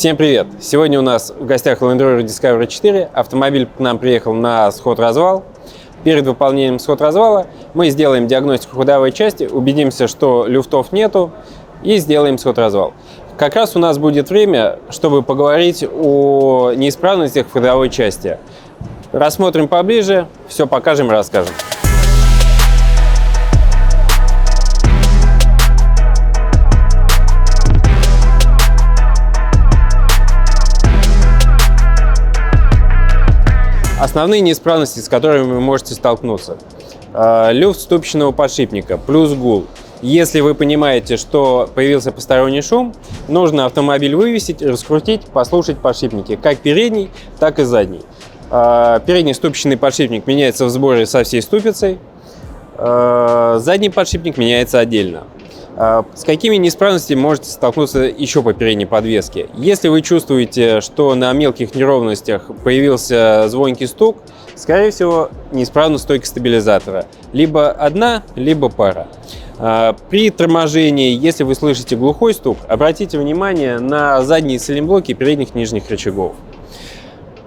Всем привет! Сегодня у нас в гостях Land Rover Discovery 4. Автомобиль к нам приехал на сход-развал. Перед выполнением сход-развала мы сделаем диагностику ходовой части, убедимся, что люфтов нету, и сделаем сход-развал. Как раз у нас будет время, чтобы поговорить о неисправностях в ходовой части. Рассмотрим поближе, все покажем и расскажем. Основные неисправности, с которыми вы можете столкнуться. Люфт ступичного подшипника плюс гул. Если вы понимаете, что появился посторонний шум, нужно автомобиль вывесить, раскрутить, послушать подшипники, как передний, так и задний. Передний ступичный подшипник меняется в сборе со всей ступицей, задний подшипник меняется отдельно. С какими неисправностями можете столкнуться еще по передней подвеске? Если вы чувствуете, что на мелких неровностях появился звонкий стук, скорее всего, неисправна стойка стабилизатора. Либо одна, либо пара. При торможении, если вы слышите глухой стук, обратите внимание на задние сайлентблоки передних нижних рычагов.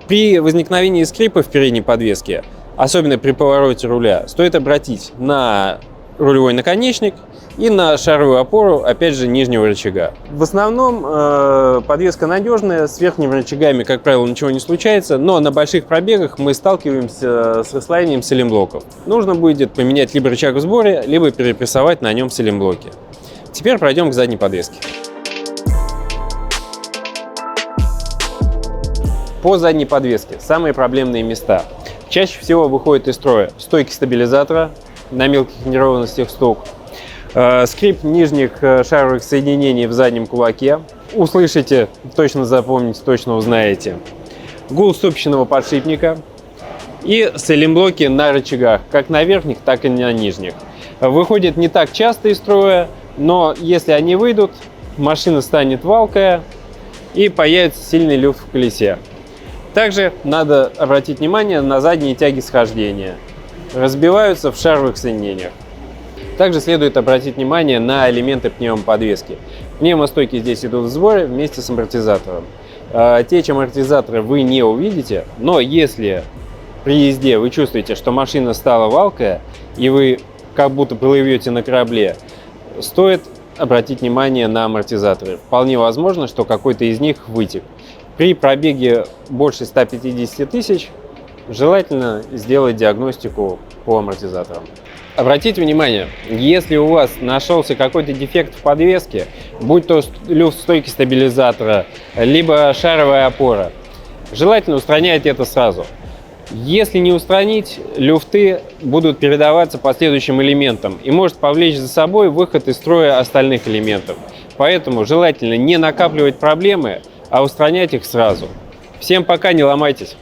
При возникновении скрипа в передней подвеске, особенно при повороте руля, стоит обратить на рулевой наконечник и на шаровую опору, опять же, нижнего рычага. В основном подвеска надежная, с верхними рычагами, как правило, ничего не случается, но на больших пробегах мы сталкиваемся с расслоением сайлентблоков. Нужно будет поменять либо рычаг в сборе, либо перепрессовать на нем сайлентблоки. Теперь пройдем к задней подвеске. По задней подвеске самые проблемные места. Чаще всего выходят из строя стойки стабилизатора, на мелких неровностях стук, скрип нижних шаровых соединений в заднем кулаке. Услышите, точно запомните, точно узнаете. Гул ступичного подшипника и сайлентблоки на рычагах, как на верхних, так и на нижних. Выходят не так часто из строя, но если они выйдут, машина станет валкая и появится сильный люфт в колесе. Также надо обратить внимание на задние тяги схождения. Разбиваются в шаровых соединениях. Также следует обратить внимание на элементы пневмоподвески. Пневмостойки здесь идут в сборе вместе с амортизатором. Те амортизаторы вы не увидите, но если при езде вы чувствуете, что машина стала валкая и вы как будто плывете на корабле, стоит обратить внимание на амортизаторы. Вполне возможно, что какой-то из них вытек. При пробеге больше 150 тысяч желательно сделать диагностику по амортизаторам. Обратите внимание, если у вас нашелся какой-то дефект в подвеске, будь то люфт стойки стабилизатора, либо шаровая опора, желательно устранять это сразу. Если не устранить, люфты будут передаваться последующим элементам и может повлечь за собой выход из строя остальных элементов. Поэтому желательно не накапливать проблемы, а устранять их сразу. Всем пока, не ломайтесь!